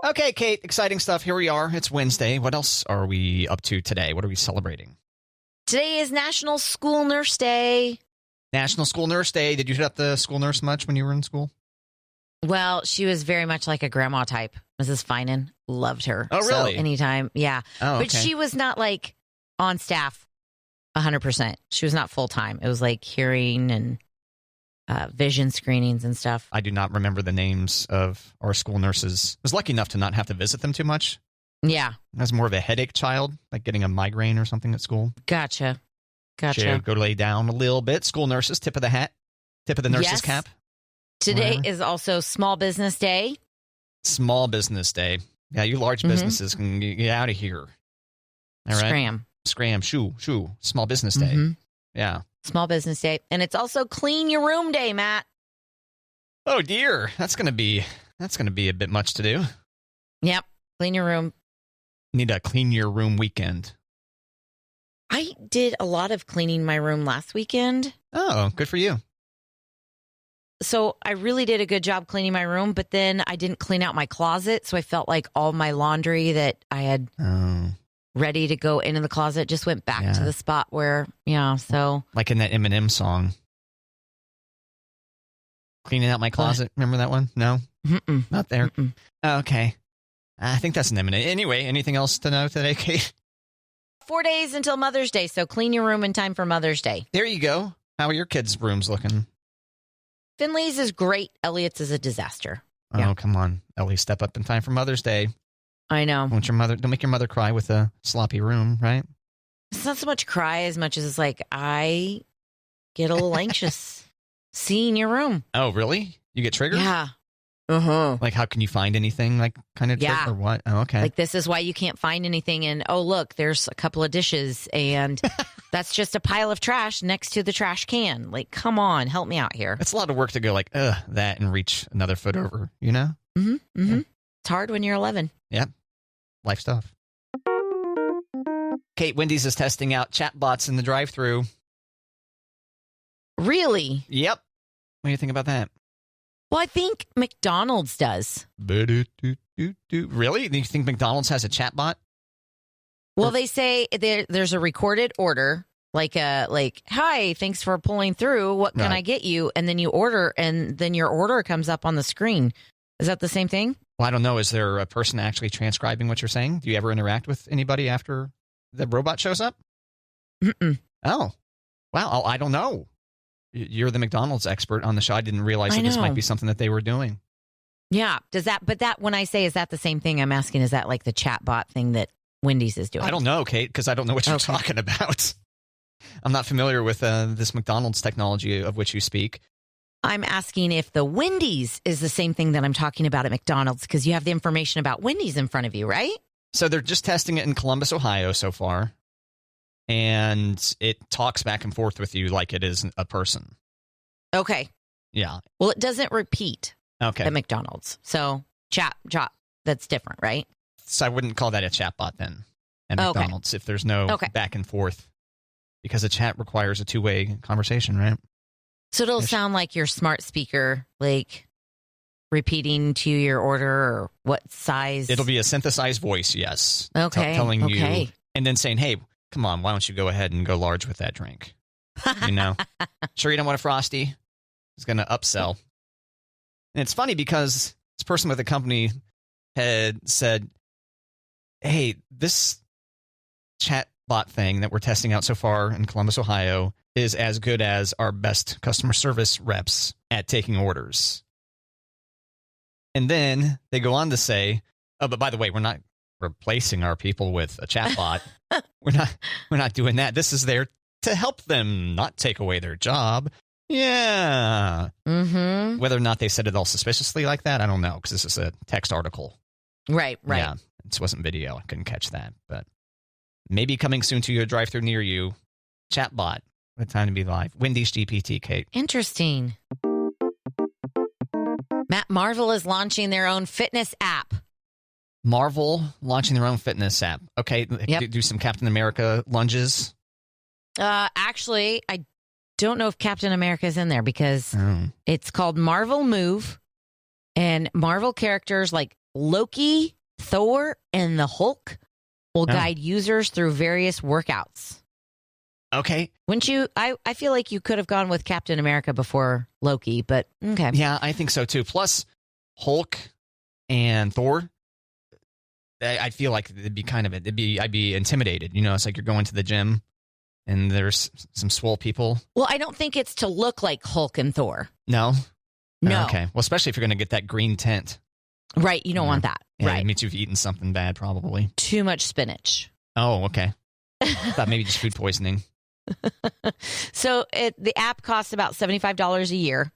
Okay, Kate, exciting stuff. Here we are. It's Wednesday. What else are we up to today? What are we celebrating? Today is National School Nurse Day. National School Nurse Day. Did you hit up the school nurse much when you were in school? Well, she was very much like a grandma type. Mrs. Finan, loved her. Oh, really? So anytime, yeah. Oh, okay. But she was not like on staff 100%. She was not full time. It was like hearing and vision screenings and stuff. I do not remember the names of our school nurses. I was lucky enough to not have to visit them too much. Yeah. I was more of a headache child, like getting a migraine or something at school. Gotcha. She would go lay down a little bit. School nurses, tip of the hat, tip of the nurse's cap. Today Whatever. is also Small Business Day. Small Business Day. Yeah, you large businesses can get out of here. All right. Scram. Shoo. Small Business Day. Mm-hmm. Yeah. Small Business Day. And it's also Clean Your Room Day, Matt. Oh, dear. That's going to be a bit much to do. Yep. Clean your room. Need a clean your room weekend. I did a lot of cleaning my room last weekend. Oh, good for you. So I really did a good job cleaning my room, but then I didn't clean out my closet. So I felt like all my laundry that I had ready to go into the closet just went back to the spot where, so. Like in that Eminem song. Cleaning out my closet. Remember that one? No? Mm-mm. Not there? Mm-mm. Okay. I think that's an Eminem. Anyway, anything else to know today, Kate? 4 days until Mother's Day, so clean your room in time for Mother's Day. There you go. How are your kids' rooms looking? Finley's is great. Elliot's is a disaster. Oh, come on. Ellie, step up in time for Mother's Day. I know. Don't make your mother cry with a sloppy room, right? It's not so much cry as much as it's like, I get a little anxious seeing your room. Oh, really? You get triggered? Yeah. Uh-huh. Like, how can you find anything? Like, kind of triggered or what? Oh, okay. Like, this is why you can't find anything. And, oh, look, there's a couple of dishes. And that's just a pile of trash next to the trash can. Like, come on, help me out here. It's a lot of work to go like, that and reach another foot over, you know? Mm-hmm. Mm-hmm. Yeah. It's hard when you're 11. Yep. Life stuff. Kate, Wendy's is testing out chatbots in the drive-thru. Really? Yep. What do you think about that? Well, I think McDonald's does. Really? Do you think McDonald's has a chatbot? Well, they say there's a recorded order, like, hi, thanks for pulling through. What can I get you? And then you order, and then your order comes up on the screen. Is that the same thing? Well, I don't know. Is there a person actually transcribing what you're saying? Do you ever interact with anybody after the robot shows up? Mm-mm. Oh, wow. I don't know. You're the McDonald's expert on the show. I didn't realize that this might be something that they were doing. Yeah. When I say, is that the same thing? I'm asking, is that like the chatbot thing that Wendy's is doing? I don't know, Kate, because I don't know what you're talking about. I'm not familiar with this McDonald's technology of which you speak. I'm asking if the Wendy's is the same thing that I'm talking about at McDonald's, because you have the information about Wendy's in front of you, right? So they're just testing it in Columbus, Ohio so far. And it talks back and forth with you like it is a person. Okay. Yeah. Well, it doesn't repeat at McDonald's. So chat, that's different, right? So I wouldn't call that a chatbot then at McDonald's if there's no back and forth. Because a chat requires a two-way conversation, right? So it'll sound like your smart speaker, like repeating to your order or what size? It'll be a synthesized voice, yes. Okay. Telling you. And then saying, hey, come on, why don't you go ahead and go large with that drink? You know? Sure you don't want a Frosty? It's going to upsell. And it's funny because this person with the company had said, hey, this chatbot thing that we're testing out so far in Columbus, Ohio is as good as our best customer service reps at taking orders. And then they go on to say, oh, but by the way, we're not replacing our people with a chatbot. We're not doing that. This is there to help them, not take away their job. Yeah. Mm-hmm. Whether or not they said it all suspiciously like that, I don't know, because this is a text article. Right. Yeah, this wasn't video. I couldn't catch that. But maybe coming soon to your drive-thru near you, chatbot. What time to be live? Wendy's GPT, Kate. Interesting. Matt, Marvel is launching their own fitness app. Marvel launching their own fitness app. Okay, do some Captain America lunges. Actually, I don't know if Captain America is in there because it's called Marvel Move. And Marvel characters like Loki, Thor, and the Hulk will guide users through various workouts. Okay. Wouldn't you? I feel like you could have gone with Captain America before Loki, but okay. Yeah, I think so too. Plus, Hulk and Thor, I feel like it'd be kind of it. I'd be intimidated. It's like you're going to the gym and there's some swole people. Well, I don't think it's to look like Hulk and Thor. No? No. Okay. Well, especially if you're going to get that green tint. Right. You don't want that. Yeah, right. It means you've eaten something bad, probably. Too much spinach. Oh, okay. I thought maybe just food poisoning. So the app costs about $75 a year.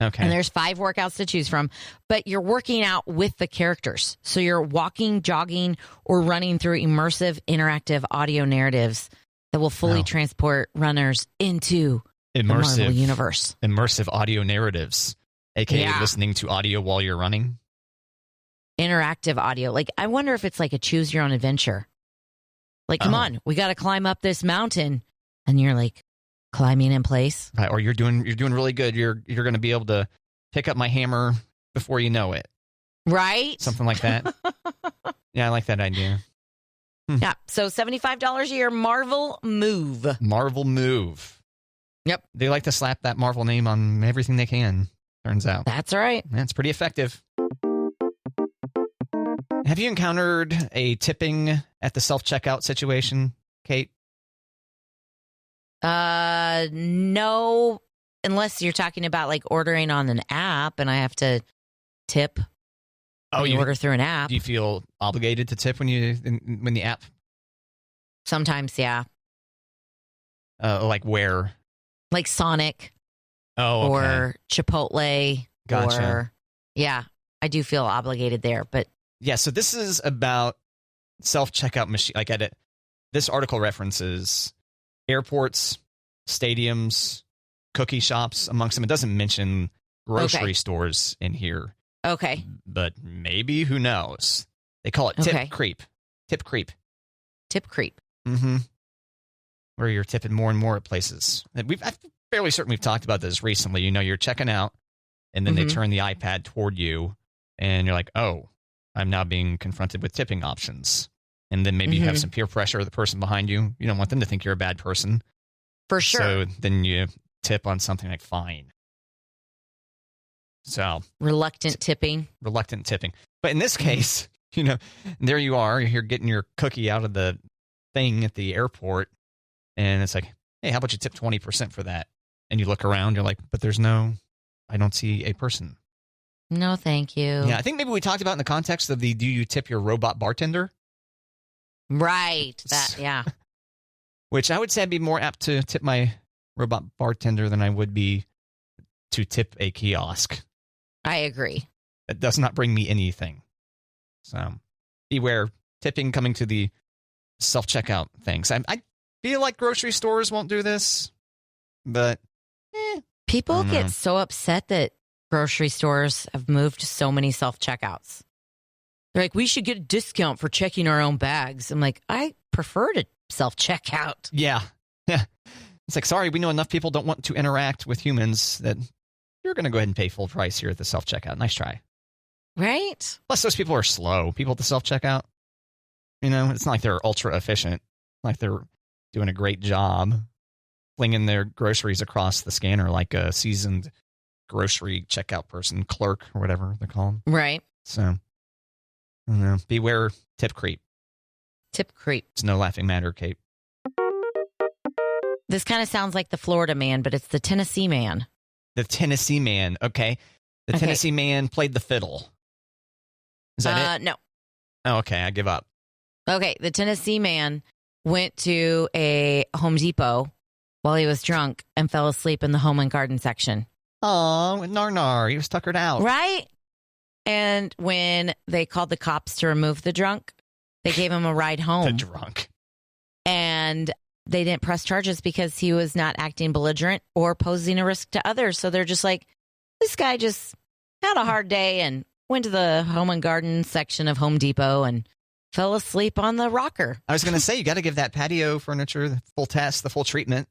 Okay. And there's 5 workouts to choose from, but you're working out with the characters. So you're walking, jogging, or running through immersive, interactive audio narratives that will fully transport runners into the Marvel universe. Immersive audio narratives, a.k.a. listening to audio while you're running. Interactive audio. Like, I wonder if it's like a choose your own adventure. Like, come on, we got to climb up this mountain. And you're like climbing in place. Right, or you're doing really good. You're going to be able to pick up my hammer before you know it. Right? Something like that. Yeah, I like that idea. Yeah. So $75 a year, Marvel Move. Marvel Move. Yep. They like to slap that Marvel name on everything they can, turns out. That's right. That's pretty effective. Have you encountered a tipping at the self-checkout situation, Kate? No, unless you're talking about like ordering on an app and I have to tip. You order through an app. Do you feel obligated to tip when the app? Sometimes, yeah. Like where? Like Sonic. Oh, okay. Or Chipotle. Gotcha. Or, yeah, I do feel obligated there, but. Yeah, so this is about self-checkout machine. Like this article references airports, stadiums, cookie shops amongst them. It doesn't mention grocery stores in here. Okay. But maybe, who knows? They call it tip creep. Tip creep. Tip creep. Mm-hmm. Where you're tipping more and more at places. I'm fairly certain we've talked about this recently. You're checking out, and then they turn the iPad toward you, and you're like, oh, I'm now being confronted with tipping options. And then maybe you have some peer pressure of the person behind you. You don't want them to think you're a bad person. For sure. So then you tip on something like fine. So reluctant tipping. But in this case, there you are. You're getting your cookie out of the thing at the airport. And it's like, hey, how about you tip 20% for that? And you look around, you're like, but I don't see a person. No, thank you. Yeah, I think maybe we talked about in the context of do you tip your robot bartender? Right. Yeah. Which I would say I'd be more apt to tip my robot bartender than I would be to tip a kiosk. I agree. It does not bring me anything. So beware, tipping coming to the self-checkout things. I feel like grocery stores won't do this, but people get so upset that grocery stores have moved to so many self-checkouts. They're like, we should get a discount for checking our own bags. I'm like, I prefer to self-checkout. Yeah. It's like, sorry, we know enough people don't want to interact with humans that you're going to go ahead and pay full price here at the self-checkout. Nice try. Right? Plus, those people are slow. People at the self-checkout, it's not like they're ultra efficient. It's like they're doing a great job flinging their groceries across the scanner like a seasoned grocery checkout person, clerk, or whatever they're called. Right. So, I don't know. Beware tip creep. Tip creep. It's no laughing matter, Kate. This kind of sounds like the Florida man, but it's the Tennessee man. The Tennessee man. Okay. The Tennessee man played the fiddle. Is that it? No. Oh, okay. I give up. Okay. The Tennessee man went to a Home Depot while he was drunk and fell asleep in the home and garden section. Oh, nar. He was tuckered out. Right. And when they called the cops to remove the drunk, they gave him a ride home. The drunk. And they didn't press charges because he was not acting belligerent or posing a risk to others. So they're just like, this guy just had a hard day and went to the home and garden section of Home Depot and fell asleep on the rocker. I was going to say, you got to give that patio furniture the full test, the full treatment.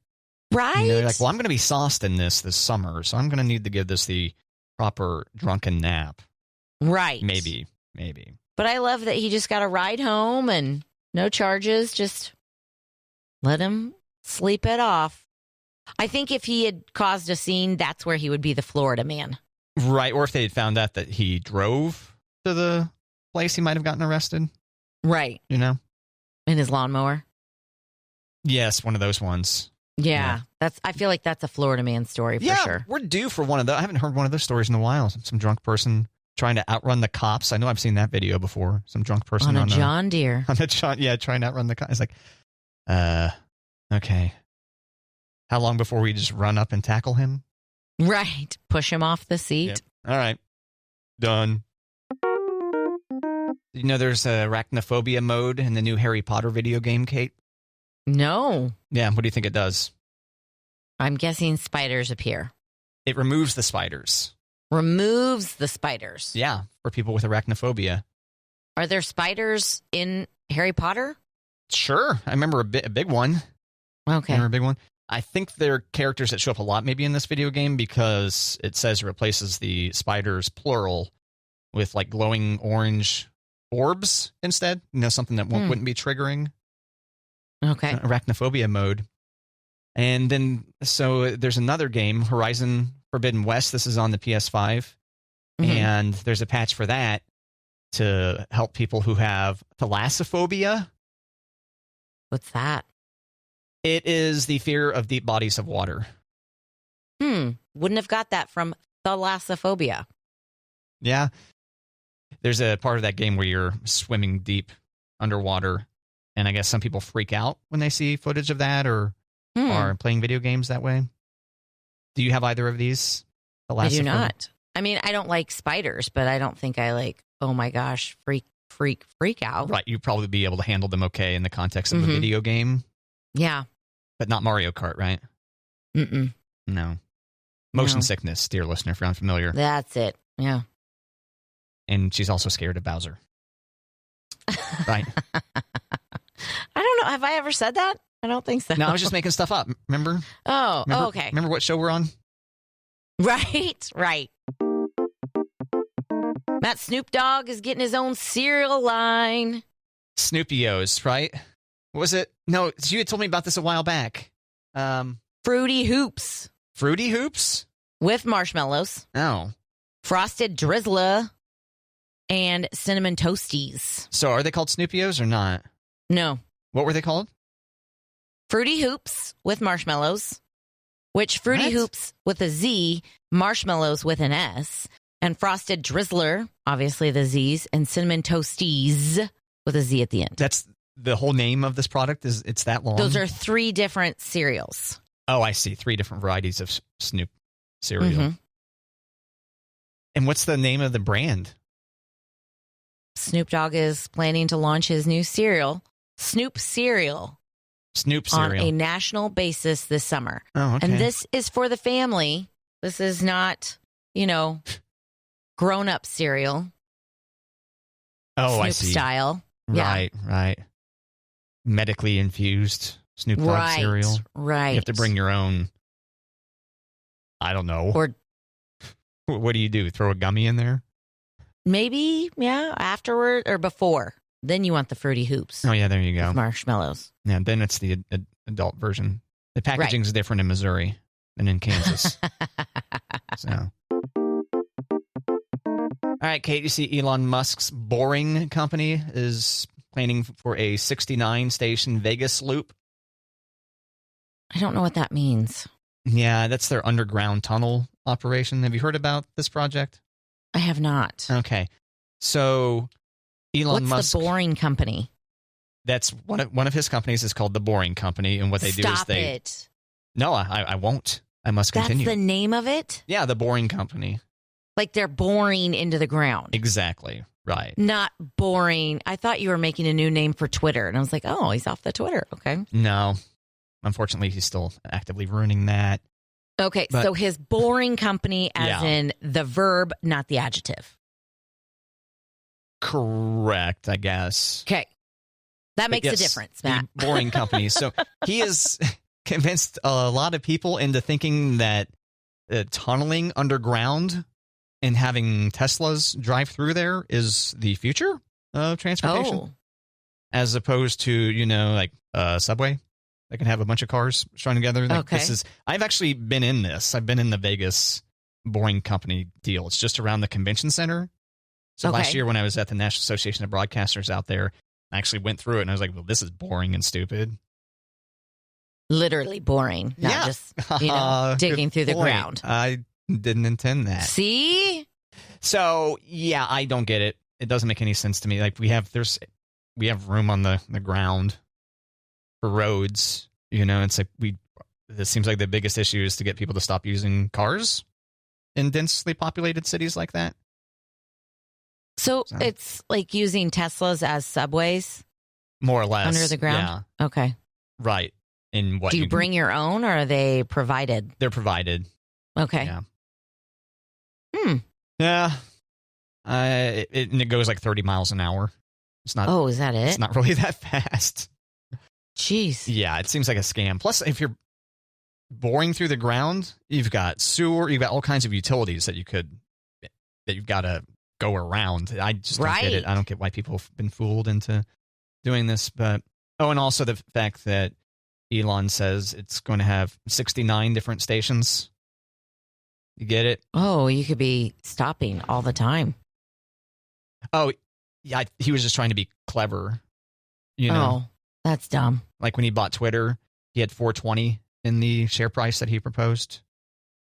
Right. You're like, well, I'm going to be sauced in this summer, so I'm going to need to give this the proper drunken nap. Right. Maybe. But I love that he just got a ride home and no charges. Just let him sleep it off. I think if he had caused a scene, that's where he would be the Florida man. Right. Or if they had found out that he drove to the place, he might have gotten arrested. Right. You know? In his lawnmower. Yes, one of those ones. Yeah. I feel like that's a Florida man story for sure. We're due for one of those. I haven't heard one of those stories in a while. Some drunk person trying to outrun the cops. I know I've seen that video before. Some drunk person on a John Deere. Trying to outrun the cops. It's like, okay. How long before we just run up and tackle him? Right. Push him off the seat. Yep. All right. Done. You know there's a arachnophobia mode in the new Harry Potter video game, Kate? No. Yeah, what do you think it does? I'm guessing spiders appear. It removes the spiders. Removes the spiders. Yeah, for people with arachnophobia. Are there spiders in Harry Potter? Sure. I remember a big one. Okay. Remember a big one? I think they're characters that show up a lot maybe in this video game because it says it replaces the spiders, plural, with like glowing orange orbs instead. You know, something that wouldn't be triggering. Okay. Arachnophobia mode. And then, so there's another game, Horizon Forbidden West. This is on the PS5. Mm-hmm. And there's a patch for that to help people who have thalassophobia. What's that? It is the fear of deep bodies of water. Wouldn't have got that from thalassophobia. Yeah. There's a part of that game where you're swimming deep underwater. And I guess some people freak out when they see footage of that or are playing video games that way. Do you have either of these? I do not. I mean, I don't like spiders, but I don't think I like, oh my gosh, freak out. Right. You'd probably be able to handle them okay in the context of a video game. Yeah. But not Mario Kart, right? Mm-mm. No. Motion sickness, dear listener, if you're unfamiliar. That's it. Yeah. And she's also scared of Bowser. Right. I don't know. Have I ever said that? I don't think so. No, I was just making stuff up. Remember? Okay. Remember what show we're on? Right. That Snoop Dogg is getting his own cereal line. Snoopy-O's, right? What was it? No, you had told me about this a while back. Fruity Hoops. Fruity Hoops? With marshmallows. Oh. Frosted Drizzler. And Cinnamon Toasties. So are they called Snoopy-O's or not? No. What were they called? Fruity Hoops with marshmallows. Which Fruity Hoops with a Z, marshmallows with an S, and Frosted Drizzler, obviously the Z's, and Cinnamon Toasties with a Z at the end. That's the whole name of this product? It's that long? Those are 3 different cereals. Oh, I see. 3 different varieties of Snoop cereal. Mm-hmm. And what's the name of the brand? Snoop Dogg is planning to launch his new cereal, Snoop Cereal. Snoop cereal. On a national basis this summer. Oh, okay. And this is for the family. This is not, grown-up cereal. Oh, Snoop I see. Style. Right. Medically infused Snoop Dogg cereal. Right. You have to bring your own, I don't know. Or what do? Throw a gummy in there? Maybe, afterward or before. Then you want the Fruity Hoops. Oh, yeah, there you go. With marshmallows. Yeah, then it's the adult version. The packaging is different in Missouri than in Kansas. So. All right, Kate, you see Elon Musk's Boring Company is planning for a 69-station Vegas loop. I don't know what that means. Yeah, that's their underground tunnel operation. Have you heard about this project? I have not. Okay. So Elon Musk. What's the Boring Company? That's one of his companies is called the Boring Company, and what they do is Stop it. No, I won't. I must continue. That's the name of it? Yeah, the Boring Company. Like they're boring into the ground. Exactly. Right. Not boring. I thought you were making a new name for Twitter, and I was like, oh, he's off the Twitter. Okay. No. Unfortunately, he's still actively ruining that. Okay, so his Boring Company as in the verb, not the adjective. Correct, I guess. Okay. That makes a difference, Matt. Boring Company. So he has convinced a lot of people into thinking that tunneling underground and having Teslas drive through there is the future of transportation. Oh. As opposed to, like Subway. They can have a bunch of cars strung together. Like, Okay. I've actually been in this. I've been in the Vegas Boring Company deal. It's just around the convention center. So last year when I was at the National Association of Broadcasters out there, I actually went through it and I was like, well, this is boring and stupid. Literally boring. Not just, digging through the ground. I didn't intend that. See? So, yeah, I don't get it. It doesn't make any sense to me. Like we have room on the ground for roads, it's like this seems like the biggest issue is to get people to stop using cars in densely populated cities like that. So it's like using Teslas as subways? More or less. Under the ground? Yeah. Okay. Right. In what Do you bring your own or are they provided? They're provided. Okay. Yeah. Yeah. It goes like 30 miles an hour. It's not. Oh, is that it? It's not really that fast. Jeez. Yeah, it seems like a scam. Plus, if you're boring through the ground, you've got sewer, you've got all kinds of utilities that you've got to go around. I just don't get it. I don't get why people have been fooled into doing this. But and also the fact that Elon says it's going to have 69 different stations. You get it? Oh, you could be stopping all the time. Oh, yeah. He was just trying to be clever. Oh, that's dumb. Like when he bought Twitter, he had 420 in the share price that he proposed.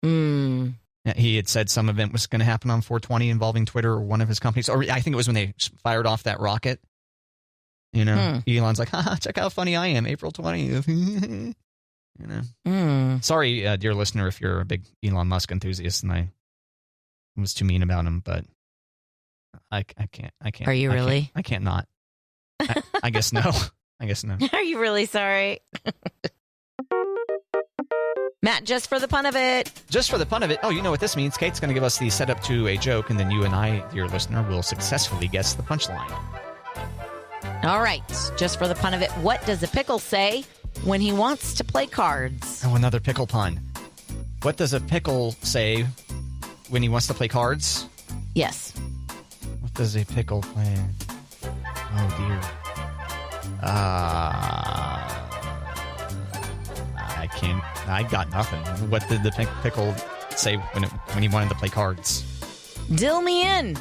He had said some event was going to happen on 420 involving Twitter or one of his companies. Or I think it was when they fired off that rocket. Elon's like, haha, check how funny I am, April 20th. Sorry, dear listener, if you're a big Elon Musk enthusiast and I was too mean about him, but I can't. Are you really? I can't not. I guess no. I guess no. Are you really sorry? Matt, just for the fun of it. Just for the fun of it. Oh, you know what this means. Kate's going to give us the setup to a joke, and then you and I, dear listener, will successfully guess the punchline. All right. Just for the fun of it, what does a pickle say when he wants to play cards? Oh, another pickle pun. What does a pickle say when he wants to play cards? Yes. What does a pickle play? Oh, dear. I got nothing. What did the pickle say when he wanted to play cards? Dill me in.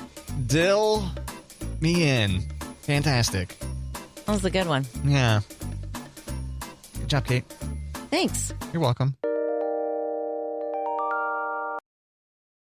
Dill me in. Fantastic. That was a good one. Yeah. Good job, Kate. Thanks. You're welcome.